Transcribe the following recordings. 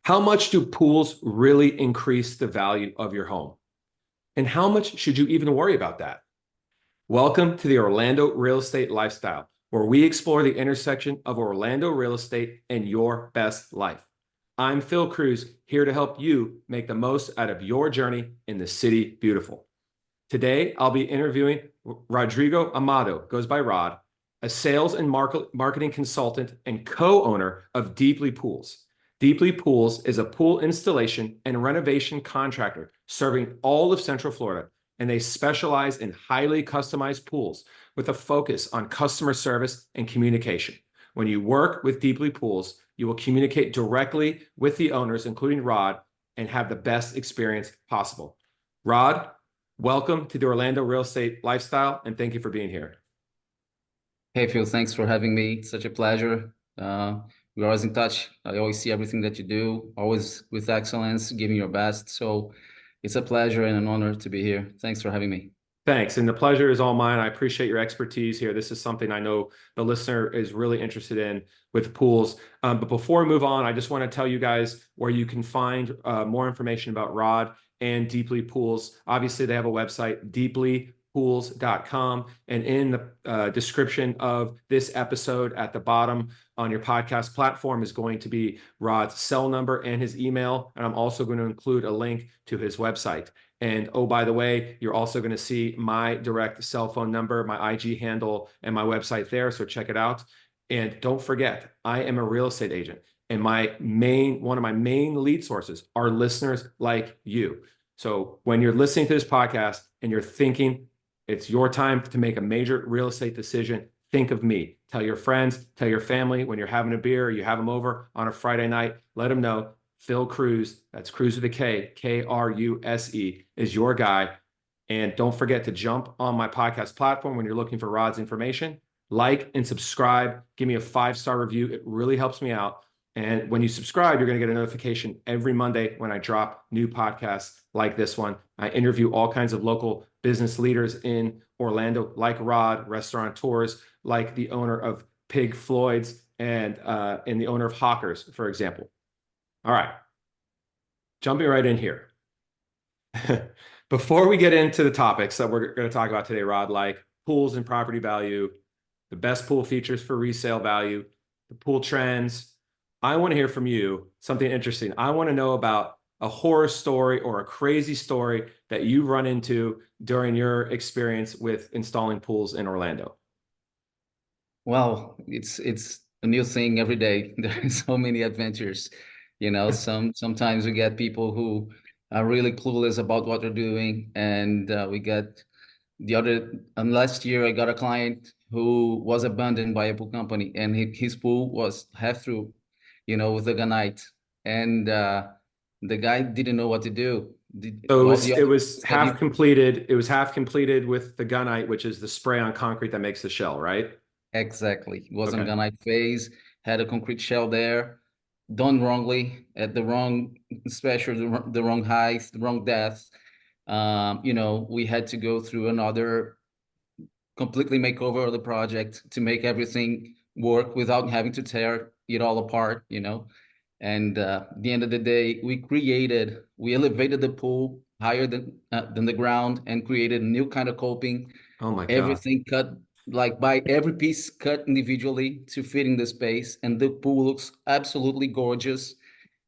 How much do pools really increase the value of your home? And how much should you even worry about that? Welcome to the Orlando Real Estate Lifestyle, where we explore the intersection of Orlando real estate and your best life. I'm Phil Kruse, here to help you make the most out of your journey in the city beautiful. Today, I'll be interviewing Rodrigo Amado, goes by Rod, a sales and marketing consultant and co-owner of Deeply Pools. Deeply Pools is a pool installation and renovation contractor serving all of Central Florida, and they specialize in highly customized pools with a focus on customer service and communication. When you work with Deeply Pools, you will communicate directly with the owners, including Rod, and have the best experience possible. Rod, welcome to the Orlando Real Estate Lifestyle, and thank you for being here. Hey Phil, thanks for having me. It's such a pleasure. We're always in touch. I always see everything that you do, always with excellence, giving your best. So it's a pleasure and an honor to be here. Thanks for having me. Thanks, and the pleasure is all mine. I appreciate your expertise here. This is something I know the listener is really interested in with pools. But before we move on, I just want to tell you guys where you can find more information about Rod and Deeply Pools. Obviously, they have a website, deeplypools.com. And in the description of this episode at the bottom on your podcast platform is going to be Rod's cell number and his email. And I'm also going to include a link to his website. And oh, by the way, you're also going to see my direct cell phone number, my IG handle, and my website there. So check it out. And don't forget, I am a real estate agent. And one of my main lead sources are listeners like you. So when you're listening to this podcast and you're thinking it's your time to make a major real estate decision, think of me. Tell your friends, tell your family when you're having a beer, or you have them over on a Friday night, let them know Phil Kruse, that's Kruse with a K, Kruse, is your guy. And don't forget to jump on my podcast platform when you're looking for Rod's information. Like and subscribe. Give me a 5-star review. It really helps me out. And when you subscribe, you're going to get a notification every Monday when I drop new podcasts like this one. I interview all kinds of local business leaders in Orlando, like Rod, restaurateurs, like the owner of Pig Floyd's and the owner of Hawkers, for example. All right, jumping right in here. Before we get into the topics that we're going to talk about today, Rod, like pools and property value, the best pool features for resale value, the pool trends, I want to hear from you something interesting. I want to know about a horror story or a crazy story that you've run into during your experience with installing pools in Orlando. Well, it's a new thing every day. There are so many adventures. Sometimes we get people who are really clueless about what they're doing, and we get and last year I got a client who was abandoned by a pool company, and his pool was half through, with the gunite, and the guy didn't know what to do. So it All was the it other was that half he completed. It was half completed with the gunite, which is the spray on concrete that makes the shell, right? Exactly. Was on Okay. gunite phase, had a concrete shell there, done wrongly at the wrong special, the wrong height, the wrong depth. We had to go through another completely makeover of the project to make everything work without having to tear it all apart. And at the end of the day, we elevated the pool higher than the ground and created a new kind of coping, Oh my God. everything cut like by every piece cut individually to fit in the space, and the pool looks absolutely gorgeous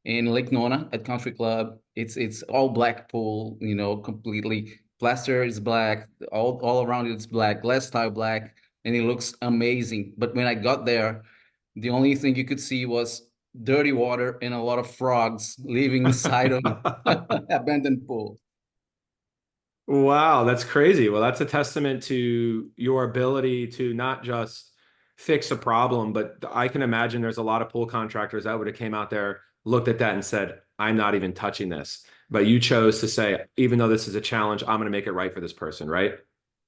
in Lake Nona at Country Club. It's all black pool, completely plaster is black, all around it's black, glass tile black, and it looks amazing. But when I got there, the only thing you could see was dirty water and a lot of frogs living inside of abandoned pool. Wow, that's crazy. Well, that's a testament to your ability to not just fix a problem, but I can imagine there's a lot of pool contractors that would have came out there, looked at that and said, I'm not even touching this. But you chose to say, even though this is a challenge, I'm going to make it right for this person, right?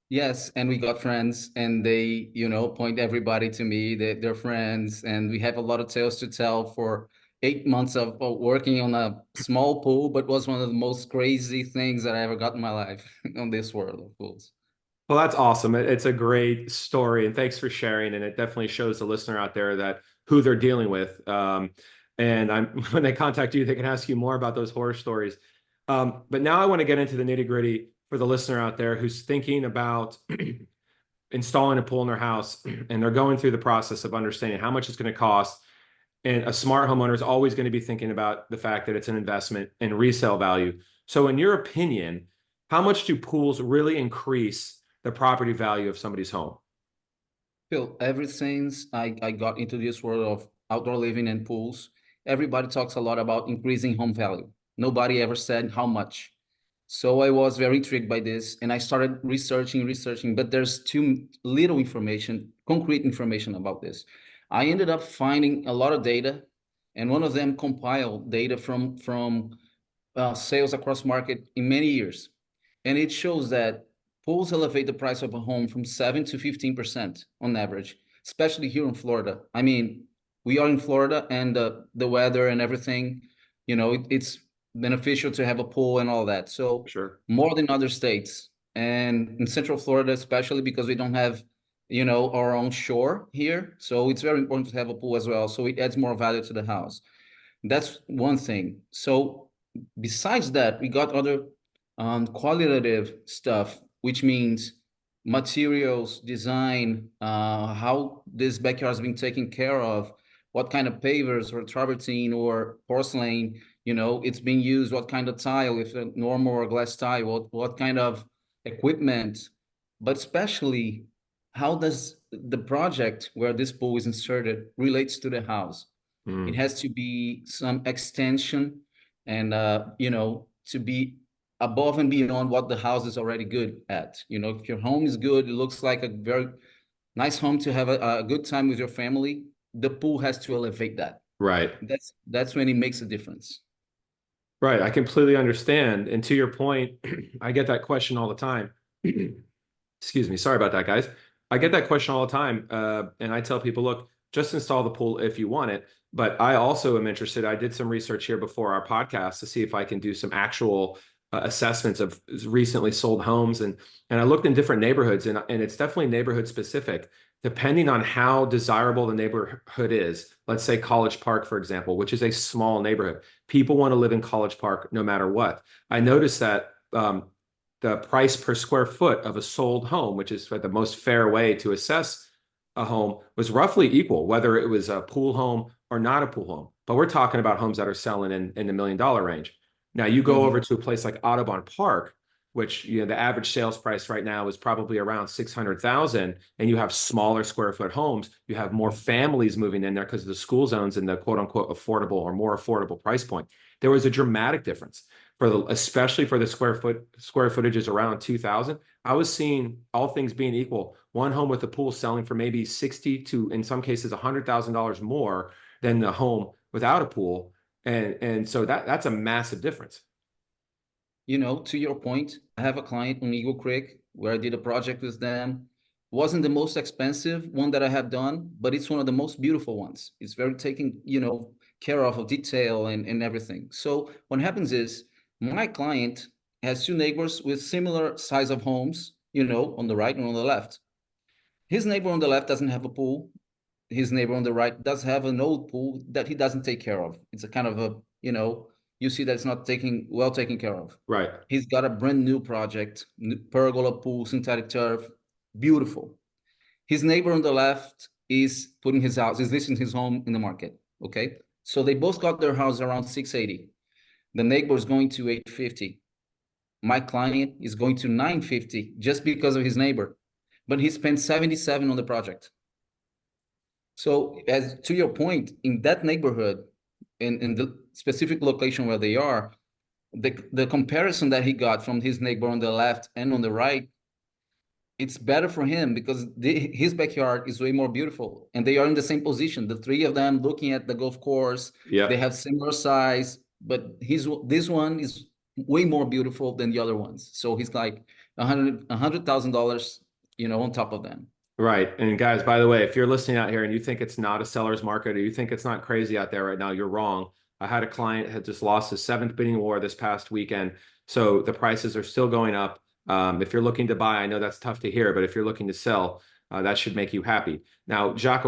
Yes, and we got friends, and they, point everybody to me. They're friends, and we have a lot of tales to tell for 8 months of working on a small pool, but was one of the most crazy things that I ever got in my life on this world of pools. Well, that's awesome. It's a great story, and thanks for sharing. And it definitely shows the listener out there that who they're dealing with. And I'm when they contact you, they can ask you more about those horror stories. But now I want to get into the nitty gritty for the listener out there who's thinking about installing a pool in their house and they're going through the process of understanding how much it's going to cost. And a smart homeowner is always going to be thinking about the fact that it's an investment and resale value. So, in your opinion, how much do pools really increase the property value of somebody's home? Phil, ever since I got into this world of outdoor living and pools, everybody talks a lot about increasing home value. Nobody ever said how much. So I was very intrigued by this and I started researching, but there's too little information, concrete information about this. I ended up finding a lot of data, and one of them compiled data from sales across market in many years. And it shows that pools elevate the price of a home from 7 to 15% on average, especially here in Florida. I mean, we are in Florida and the weather and everything, it's beneficial to have a pool and all that. So Sure. more than other states. And in Central Florida, especially because we don't have, our own shore here. So it's very important to have a pool as well. So it adds more value to the house. That's one thing. So besides that, we got other qualitative stuff, which means materials, design, how this backyard has been taken care of, what kind of pavers or travertine or porcelain, it's being used, what kind of tile, if a normal or glass tile, what kind of equipment, but especially how does the project where this pool is inserted relates to the house. It Mm, has to be some extension and, to be above and beyond what the house is already good at. If your home is good, it looks like a very nice home to have a good time with your family. The pool has to elevate that. right. That's when it makes a difference. Right. I completely understand. And to your point, I get that question all the time. Excuse me. Sorry about that, guys. I get that question all the time. And I tell people, look, just install the pool if you want it. But I also am interested. I did some research here before our podcast to see if I can do some actual assessments of recently sold homes. And I looked in different neighborhoods, and it's definitely neighborhood specific, depending on how desirable the neighborhood is. Let's say College Park, for example, which is a small neighborhood. People want to live in College Park no matter what. I noticed that the price per square foot of a sold home, which is the most fair way to assess a home, was roughly equal, whether it was a pool home or not a pool home. But we're talking about homes that are selling in the $1 million range. Now you go over Mhm. to a place like Audubon Park, which the average sales price right now is probably around 600,000, and you have smaller square foot homes. You have more families moving in there because of the school zones and the quote unquote affordable or more affordable price point. There was a dramatic difference especially for the square footages around 2,000. I was seeing, all things being equal, one home with a pool selling for maybe 60 to, in some cases, $100,000 more than the home without a pool. And so that's a massive difference. To your point, I have a client on Eagle Creek where I did a project with them. Wasn't the most expensive one that I have done, but it's one of the most beautiful ones. It's very taken, care of detail and everything. So what happens is my client has two neighbors with similar size of homes, on the right and on the left. His neighbor on the left doesn't have a pool. His neighbor on the right does have an old pool that he doesn't take care of. It's a kind of you see that it's not taken care of. Right. He's got a brand new project, pergola pool, synthetic turf, beautiful. His neighbor on the left is listing his home in the market. Okay. So they both got their house around 680. The neighbor is going to 850. My client is going to 950 just because of his neighbor, but he spent 77 on the project. So as to your point, in that neighborhood, in the specific location where they are, the comparison that he got from his neighbor on the left and on the right, it's better for him because his backyard is way more beautiful and they are in the same position. The three of them looking at the golf course, they Yep. have similar size, but this one is way more beautiful than the other ones. So he's like $100,000, on top of them. Right. And guys, by the way, if you're listening out here and you think it's not a seller's market or you think it's not crazy out there right now, you're wrong. I had a client had just lost his seventh bidding war this past weekend. So the prices are still going up. If you're looking to buy, I know that's tough to hear, but if you're looking to sell, that should make you happy. Now, Jacques,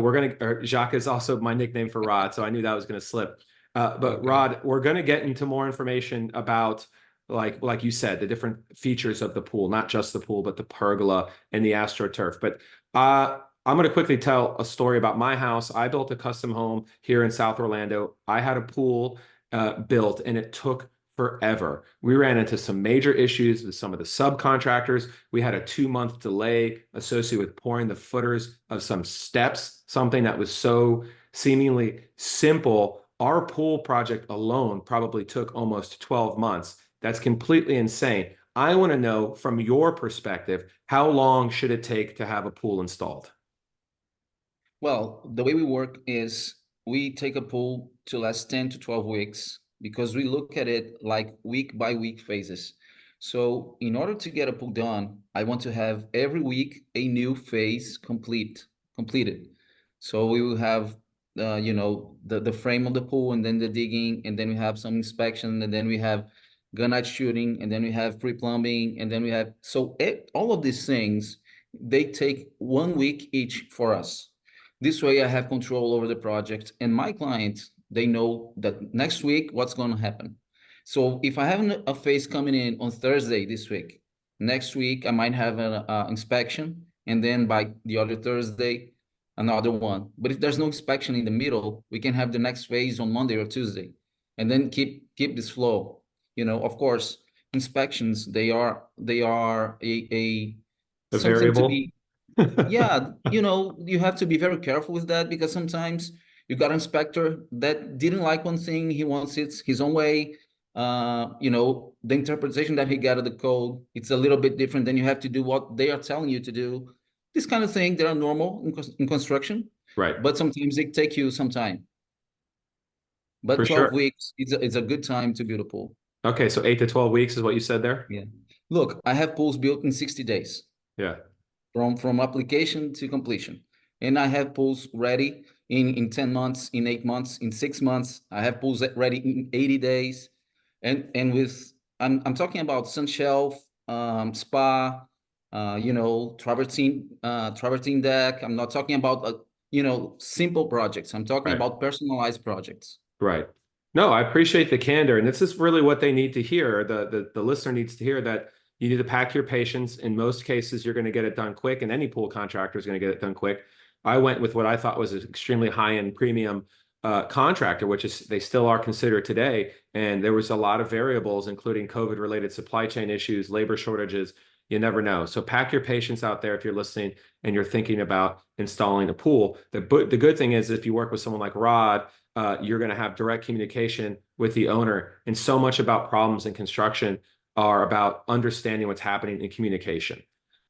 Jacques is also my nickname for Rod, so I knew that was going to slip. But Okay. Rod, we're going to get into more information about like you said, the different features of the pool, not just the pool, but the pergola and the AstroTurf. But I'm going to quickly tell a story about my house. I built a custom home here in South Orlando. I had a pool built, and it took forever. We ran into some major issues with some of the subcontractors. We had a 2-month delay associated with pouring the footers of some steps, something that was so seemingly simple. Our pool project alone probably took almost 12 months. That's completely insane. I want to know from your perspective, how long should it take to have a pool installed? Well, the way we work is we take a pool to last 10 to 12 weeks because we look at it like week by week phases. So, in order to get a pool done, I want to have every week a new phase completed. So we will have the frame of the pool, and then the digging, and then we have some inspection, and then we have gunite shooting, and then we have pre-plumbing, and then we have all of these things, they take 1 week each for us. This way I have control over the project, and my clients, they know that next week what's going to happen. So if I have a phase coming in on Thursday this week, next week I might have an inspection, and then by the other Thursday, another one. But if there's no inspection in the middle, we can have the next phase on Monday or Tuesday, and then keep this flow. Of course, inspections, they are a The something to variable? be, yeah, you have to be very careful with that, because sometimes you got an inspector that didn't like one thing, he wants it his own way. The interpretation that he got of the code, it's a little bit different. Then you have to do what they are telling you to do. This kind of thing, they are normal in construction, Right. but sometimes they take you some time. But For 12 sure. weeks, it's a good time to build a pool. Okay, so 8 to 12 weeks is what you said there? Yeah. Look, I have pools built in 60 days. Yeah. From application to completion. And I have pools ready in 10 months, in 8 months, in 6 months. I have pools ready in 80 days. And with I'm talking about sun shelf, spa, travertine deck. I'm not talking about simple projects. I'm talking Right. about personalized projects. Right. No, I appreciate the candor, and this is really what they need to hear. The listener needs to hear that you need to pack your patience. In most cases, you're going to get it done quick, and any pool contractor is going to get it done quick. I went with what I thought was an extremely high-end premium contractor, which is they still are considered today. And there was a lot of variables, including COVID-related supply chain issues, labor shortages. You never know. So pack your patience out there if you're listening and you're thinking about installing a pool. The good thing is if you work with someone like Rod, you're going to have direct communication with the owner. And so much about problems in construction are about understanding what's happening in communication.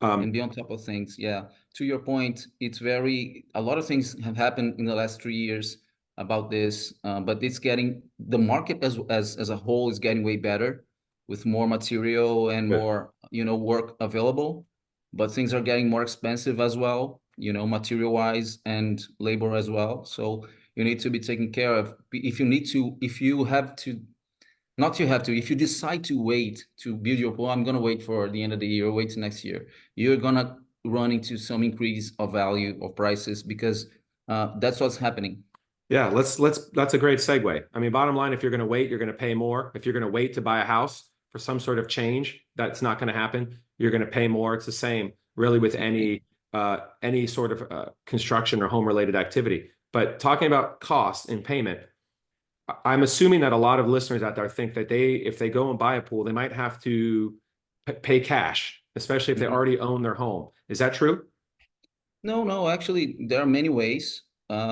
And Um, be on top of things. Yeah. To your point, a lot of things have happened in the last 3 years about this, but the market as a whole is getting way better, with more material and Good. more, work available. But things are getting more expensive as well, material wise and labor as well. So you need to be taken care of. If you have to, not you have to. If you decide to wait to build your pool, I'm gonna wait for the end of the year, wait to next year. You're gonna run into some increase of value of prices, because that's what's happening. Yeah, that's a great segue. I mean, bottom line, if you're going to wait, you're going to pay more. If you're going to wait to buy a house for some sort of change, that's not going to happen. You're going to pay more. It's the same really with any sort of construction or home related activity. But talking about cost and payment, I'm assuming that a lot of listeners out there think that if they go and buy a pool, they might have to pay cash, especially if they Mhm. already own their home. Is that true? No, no, actually, there are many ways.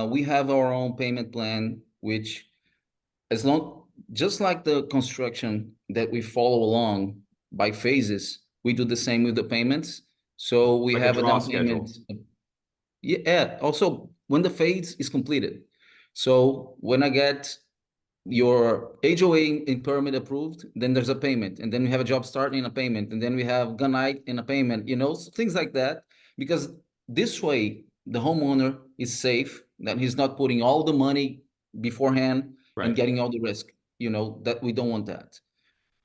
We have our own payment plan, which, as long just like the construction that we follow along by phases, we do the same with the payments. So we Like a have a draw down payment. schedule. Yeah. Also, when the phase is completed. So when I get your HOA in permit approved, then there's a payment, and then we have a job start in a payment, and then we have gunite in a payment, things like that. Because this way, the homeowner is safe, that he's not putting all the money beforehand and Right. getting all the risk, that we don't want that.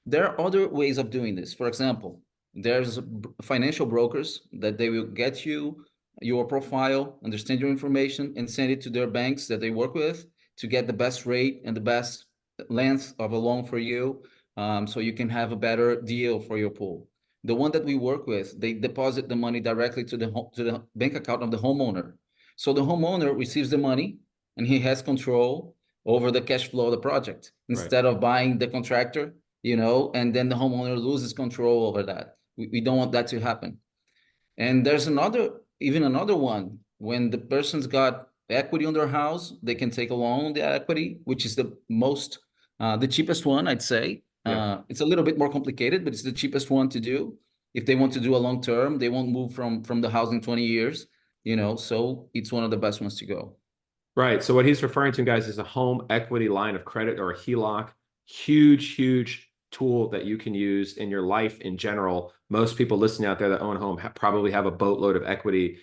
There are other ways of doing this. For example, there's financial brokers that they will get you your profile, understand your information, and send it to their banks that they work with. to get the best rate and the best length of a loan for you, so you can have a better deal for your pool. The one that we work with, they deposit the money directly to the bank account of the homeowner. So the homeowner receives the money and he has control over the cash flow of the project Right. instead of buying the contractor, and then the homeowner loses control over that. We don't want that to happen. And there's even another one. When the person's got equity on their house, they can take a loan on the equity, which is the cheapest one, I'd say. Yeah. It's a little bit more complicated, but it's the cheapest one to do. If they want to do a long term, they won't move from the house in 20 years, so it's one of the best ones to go. Right. So what he's referring to, guys, is a home equity line of credit, or a HELOC. Huge, huge tool that you can use in your life in general. Most people listening out there that own a home probably have a boatload of equity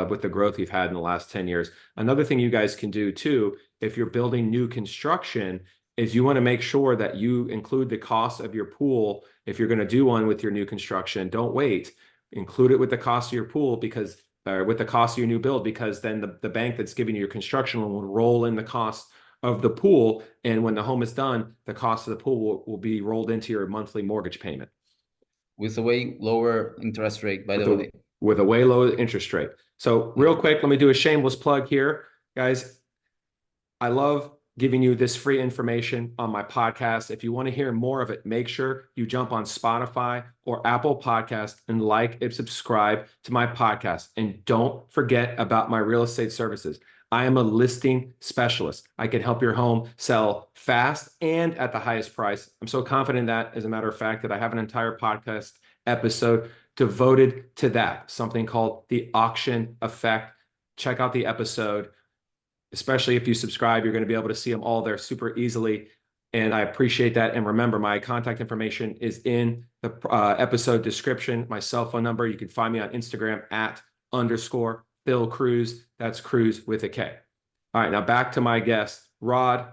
with the growth we've had in the last 10 years. Another thing you guys can do too, if you're building new construction, is you want to make sure that you include the cost of your pool. If you're going to do one with your new construction, don't wait. Include it with the cost of your pool, because or with the cost of your new build, because then the bank that's giving you your construction loan will roll in the cost of the pool. And when the home is done, the cost of the pool will be rolled into your monthly mortgage payment With a way lower interest rate, by with the way. a way lower interest rate. So Yeah. real quick, let me do a shameless plug here, guys. I love giving you this free information on my podcast. If you want to hear more of it, make sure you jump on Spotify or Apple Podcast and like and subscribe to my podcast. And don't forget about my real estate services. I am a listing specialist. I can help your home sell fast and at the highest price. I'm so confident in that, as a matter of fact, that I have an entire podcast episode devoted to that, something called the auction effect. Check out the episode. Especially if you subscribe, you're going to be able to see them all there super easily. And I appreciate that. And remember, my contact information is in the episode description, my cell phone number. You can find me on Instagram @_ Phil Kruse. That's Kruse with a K. All right, now back to my guest, Rod.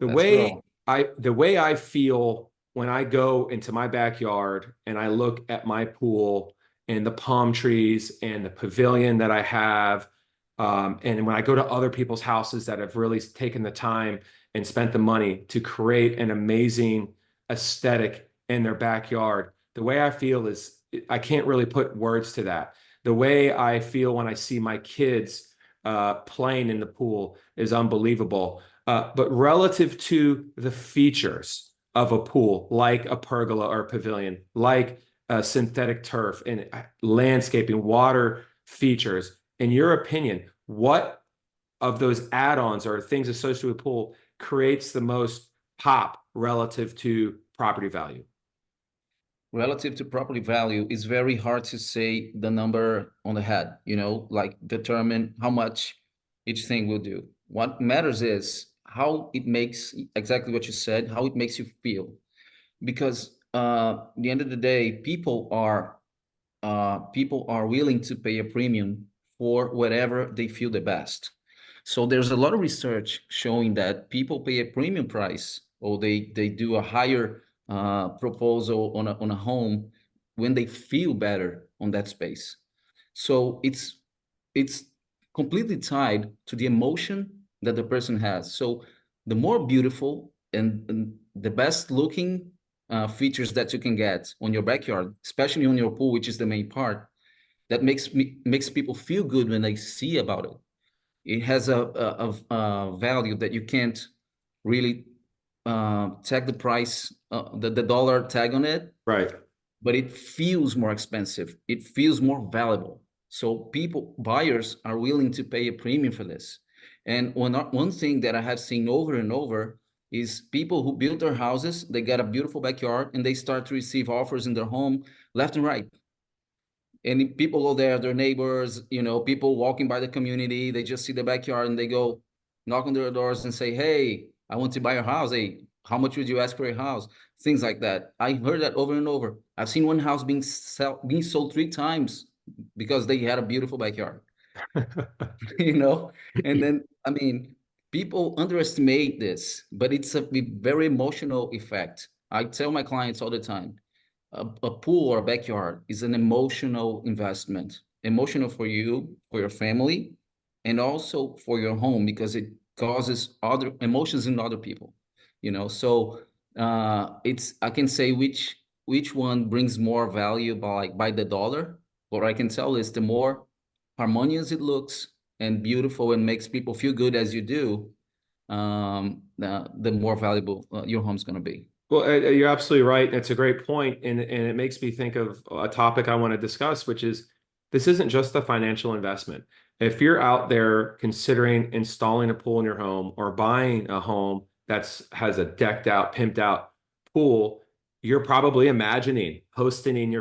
The Let's way go. I feel when I go into my backyard and I look at my pool and the palm trees and the pavilion that I have, and when I go to other people's houses that have really taken the time and spent the money to create an amazing aesthetic in their backyard, the way I feel is, I can't really put words to that. The way I feel when I see my kids playing in the pool is unbelievable. But relative to the features of a pool, like a pergola or a pavilion, like synthetic turf and landscaping, water features, in your opinion, what of those add-ons or things associated with pool creates the most pop relative to property value? Relative to property value, it's very hard to say the number on the head, like determine how much each thing will do. What matters is how it makes, exactly what you said, how it makes you feel. Because at the end of the day, people are willing to pay a premium for whatever they feel the best. So there's a lot of research showing that people pay a premium price, or they do a higher proposal on a home when they feel better on that space. So it's completely tied to the emotion that the person has. So the more beautiful and the best looking features that you can get on your backyard, especially on your pool, which is the main part, that makes people feel good when they see about it. It has a value that you can't really tag the price, the dollar tag on it, Right. but it feels more expensive. It feels more valuable. So buyers are willing to pay a premium for this. And one thing that I have seen over and over is people who build their houses, they got a beautiful backyard, and they start to receive offers in their home left and right. And people go there, their neighbors, people walking by the community, they just see the backyard and they go knock on their doors and say, hey, I want to buy your house. Hey, how much would you ask for a house? Things like that. I heard that over and over. I've seen one house being sold 3 times because they had a beautiful backyard. you know and then, I mean, people underestimate this, but it's a very emotional effect. I tell my clients all the time, a pool or a backyard is an emotional investment, emotional for you, for your family, and also for your home because it causes other emotions in other people, you know. So it's, I can say which one brings more value by like by the dollar. What I can tell is the more harmonious it looks and beautiful and makes people feel good as you do, the more valuable your home's going to be. Well, you're absolutely right. And it's a great point, and it makes me think of a topic I want to discuss, which is this isn't just the financial investment. If you're out there considering installing a pool in your home or buying a home that's has a decked out, pimped out pool, you're probably imagining hosting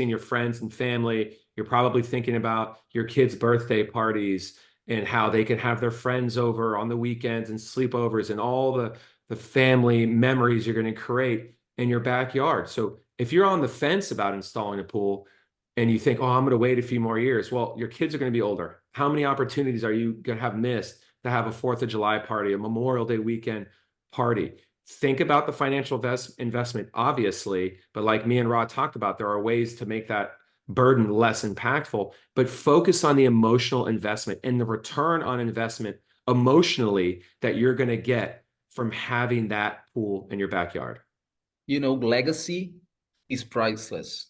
your friends and family. You're probably thinking about your kids' birthday parties and how they can have their friends over on the weekends and sleepovers and all the family memories you're going to create in your backyard. So if you're on the fence about installing a pool and you think, oh, I'm going to wait a few more years, well, your kids are going to be older. How many opportunities are you going to have missed to have a 4th of July party, a Memorial Day weekend party? Think about the financial investment, obviously, but like me and Rod talked about, there are ways to make that burden less impactful, but focus on the emotional investment and the return on investment emotionally that you're going to get from having that pool in your backyard. You know, legacy is priceless.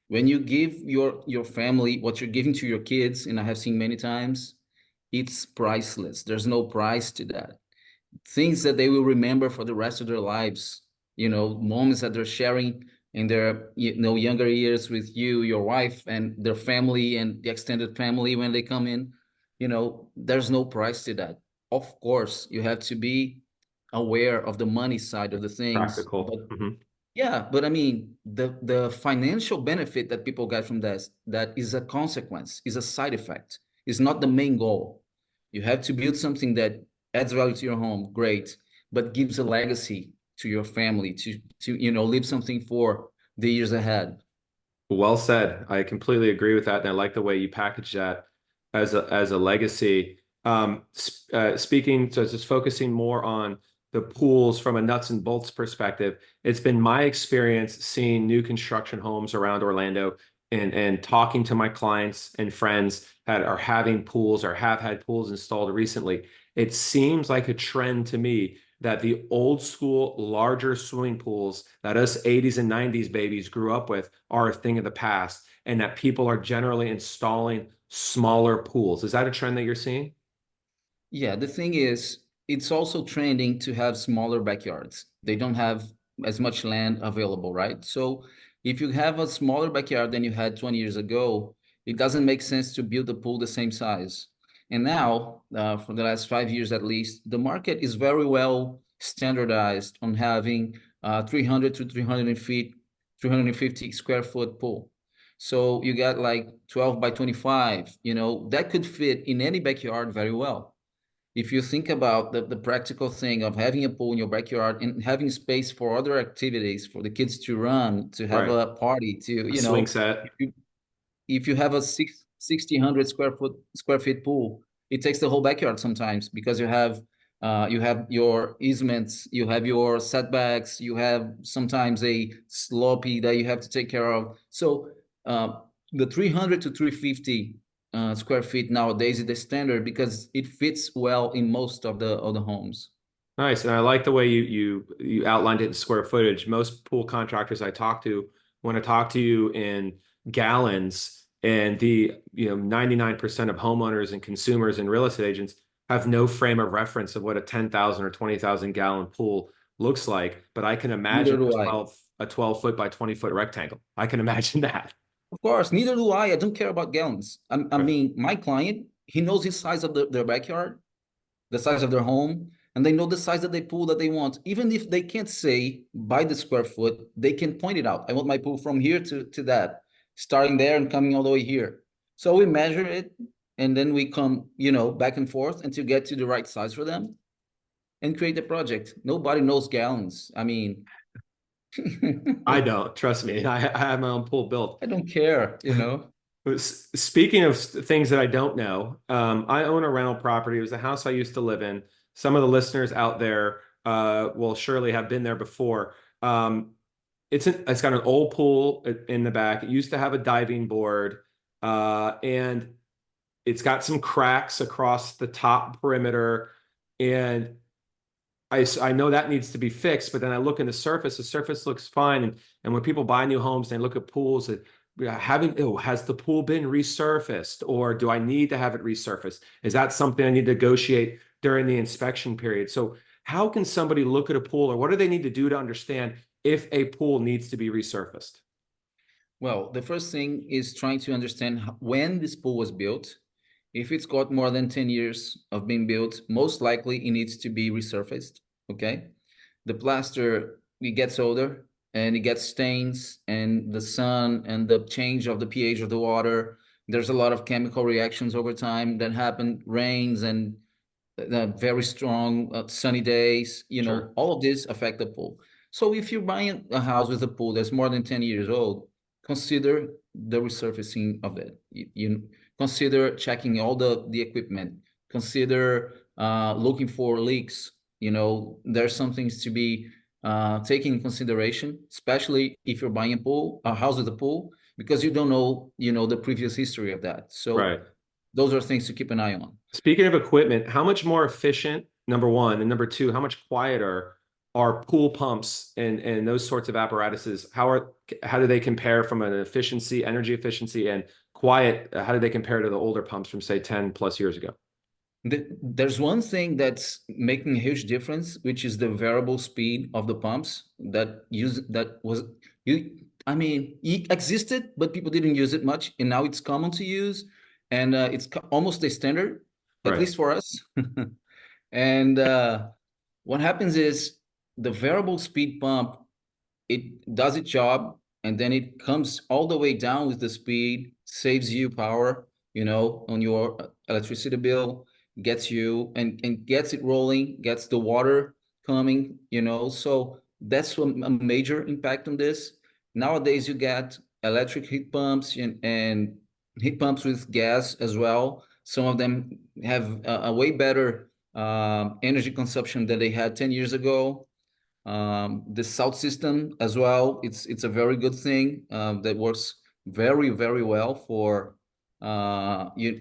When you give your family what you're giving to your kids, and I have seen many times, it's priceless. There's no price to that. Things that they will remember for the rest of their lives, you know, moments that they're sharing in their, you know, younger years with you, your wife, and their family and the extended family when they come in. You know, there's no price to that. Of course, you have to be aware of the money side of the things, but Practical. yeah, but I mean, the financial benefit that people get from this, that is a consequence, is a side effect, is not the main goal. You have to build something that adds value to your home, great, but gives a legacy to your family, to you know, leave something for the years ahead. Well said. I completely agree with that, and I like the way you package that as a legacy. Speaking, so just focusing more on the pools from a nuts and bolts perspective, it's been my experience seeing new construction homes around Orlando and talking to my clients and friends that are having pools or have had pools installed recently. It seems like a trend to me that the old school, larger swimming pools that us 80s and 90s babies grew up with are a thing of the past, and that people are generally installing smaller pools. Is that a trend that you're seeing? Yeah, the thing is, it's also trending to have smaller backyards. They don't have as much land available, right? So if you have a smaller backyard than you had 20 years ago, it doesn't make sense to build a pool the same size. And now, for the last 5 years at least, the market is very well standardized on having 300 to 300 feet, 350 square foot pool. So you got like 12 by 25, you know, that could fit in any backyard very well. If you think about the practical thing of having a pool in your backyard and having space for other activities for the kids to run, to have Right. a party, to, A you swing know, set. if you have a 1,600 square feet pool, it takes the whole backyard sometimes because you have your easements, you have your setbacks, you have sometimes a sloppy that you have to take care of. So uh, the 300 to 350 square feet nowadays is the standard because it fits well in most of the homes. Nice. And I like the way you outlined it in square footage. Most pool contractors I talk to want to talk to you in gallons, and the 99% of homeowners and consumers and real estate agents have no frame of reference of what a 10,000 or 20,000 gallon pool looks like. But I can Neither imagine do I. a 12 foot by 20-foot rectangle. I can imagine that. Of course, neither do I. I don't care about gallons. I Right. mean, my client, he knows the size of their backyard, the size of their home, and they know the size of the pool that they want. Even if they can't say by the square foot, they can point it out. I want my pool from here to that, starting there and coming all the way here. So we measure it, and then we come, you know, back and forth until get to the right size for them and create the project. Nobody knows gallons. I mean, I don't, trust me. I have my own pool built. I don't care, you know. Speaking of things that I don't know, I own a rental property. It was a house I used to live in. Some of the listeners out there will surely have been there before. It's got an old pool in the back. It used to have a diving board, and it's got some cracks across the top perimeter, and I know that needs to be fixed, but then I look in the surface looks fine. And when people buy new homes, they look at pools that has the pool been resurfaced, or do I need to have it resurfaced? Is that something I need to negotiate during the inspection period? So how can somebody look at a pool, or what do they need to do to understand if a pool needs to be resurfaced? Well, the first thing is trying to understand when this pool was built. If it's got more than 10 years of being built, most likely it needs to be resurfaced. Okay. The plaster, it gets older and it gets stains, and the sun and the change of the pH of the water. There's a lot of chemical reactions over time that happen, rains and very strong sunny days, Sure. all of this affect the pool. So if you're buying a house with a pool that's more than 10 years old, consider the resurfacing of it. You consider checking all the equipment, consider looking for leaks. There's some things to be taken in consideration, especially if you're buying a house with a pool, because you don't know, the previous history of that. So Right. those are things to keep an eye on. Speaking of equipment, how much more efficient, number one, and number two, how much quieter are pool pumps and those sorts of apparatuses? How do they compare from an efficiency, energy efficiency, and quiet? How do they compare to the older pumps from say 10 plus years ago? There's one thing that's making a huge difference, which is the variable speed of the pumps that was you. I mean, it existed, but people didn't use it much, and now it's common to use, and it's almost a standard, at Right. least for us. And what happens is the variable speed pump, it does its job, and then it comes all the way down with the speed, saves you power, on your electricity bill, gets you and gets it rolling, gets the water coming, so that's a major impact on this. Nowadays you get electric heat pumps and heat pumps with gas as well. Some of them have a way better energy consumption than they had 10 years ago. The salt system as well, it's a very good thing that works very, very well you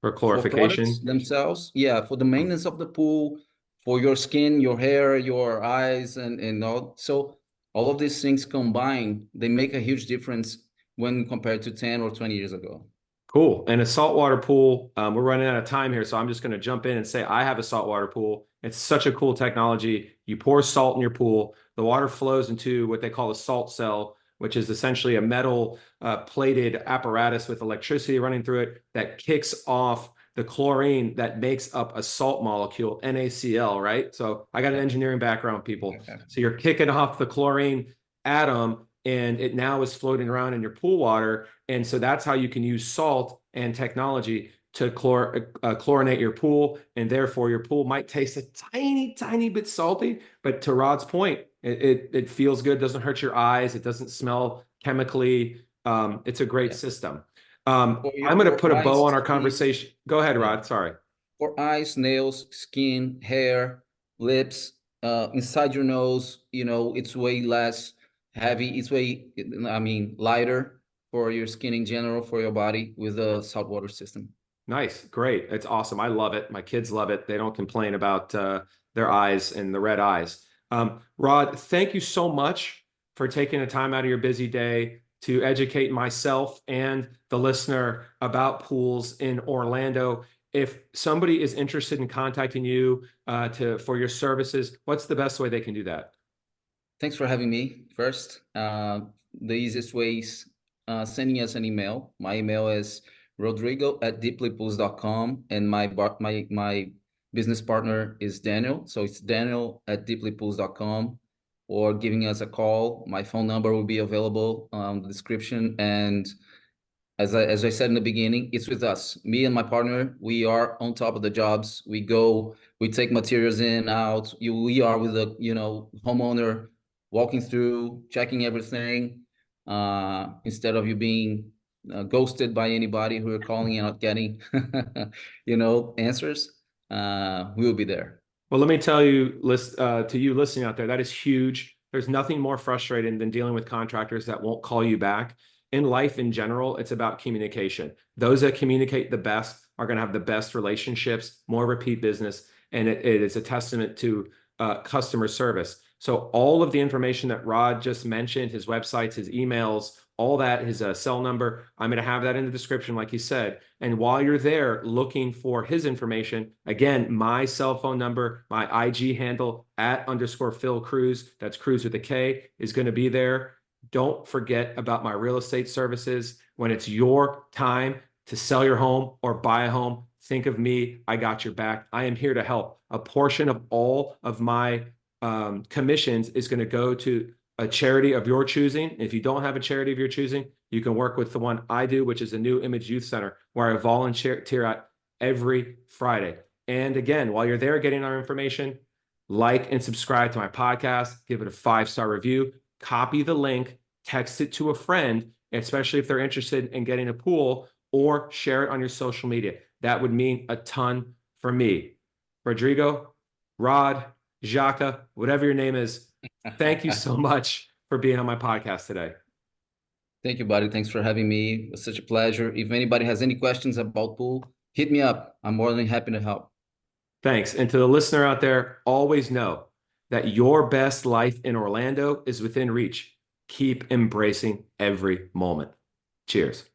For for products clarification. themselves. Yeah, for the maintenance of the pool, for your skin, your hair, your eyes, and all. So all of these things combined, they make a huge difference when compared to 10 or 20 years ago. Cool. And a saltwater pool, we're running out of time here, so I'm just going to jump in and say I have a saltwater pool. It's such a cool technology. You pour salt in your pool, the water flows into what they call a salt cell, which is essentially a metal plated apparatus with electricity running through it that kicks off the chlorine that makes up a salt molecule, NaCl, right? So I got an engineering background, people. So you're kicking off the chlorine atom, and it now is floating around in your pool water. And so that's how you can use salt and technology to chlorinate your pool. And therefore, your pool might taste a tiny, tiny bit salty. But to Rod's point, it feels good, doesn't hurt your eyes, it doesn't smell chemically. It's a great Yeah. system. For I'm going to your put a bow eyes, on our skin, conversation. Go ahead, yeah. Rod. Sorry. For eyes, nails, skin, hair, lips, inside your nose, it's way less heavy. It's way, I mean, lighter for your skin in general, for your body with the saltwater system. Nice. Great. It's awesome. I love it. My kids love it. They don't complain about their eyes and the red eyes. Rod, thank you so much for taking the time out of your busy day to educate myself and the listener about pools in Orlando. If somebody is interested in contacting you for your services, what's the best way they can do that? Thanks for having me first. The easiest way is sending us an email. My email is rodrigo@deeplypools.com, and my business partner is Daniel. So it's daniel@deeplypools.com, or giving us a call. My phone number will be available on the description. And as I said in the beginning, it's with us. Me and my partner, we are on top of the jobs. We go, we take materials in, out. We are with the, homeowner, walking through, checking everything, instead of you being ghosted by anybody who are calling and not getting, answers. We will be there. Well, let me tell you, to you listening out there, that is huge. There's nothing more frustrating than dealing with contractors that won't call you back. In life in general, it's about communication. Those that communicate the best are going to have the best relationships, more repeat business, and it is a testament to customer service. So all of the information that Rod just mentioned, his websites, his emails, all that, his cell number, I'm going to have that in the description, like he said. And while you're there looking for his information, again, my cell phone number, my IG handle @_Phil Kruse, that's Kruse with a K, is going to be there. Don't forget about my real estate services. When it's your time to sell your home or buy a home, think of me. I got your back. I am here to help. A portion of all of my commissions is going to go to a charity of your choosing. If you don't have a charity of your choosing, you can work with the one I do, which is the New Image Youth Center, where I volunteer at every Friday. And again, while you're there getting our information, like and subscribe to my podcast, give it a 5-star review, copy the link, text it to a friend, especially if they're interested in getting a pool, or share it on your social media. That would mean a ton for me. Rodrigo, Rod, Jaka, whatever your name is, thank you so much for being on my podcast today. Thank you, buddy. Thanks for having me. It was such a pleasure. If anybody has any questions about pool, hit me up. I'm more than happy to help. Thanks. And to the listener out there, always know that your best life in Orlando is within reach. Keep embracing every moment. Cheers.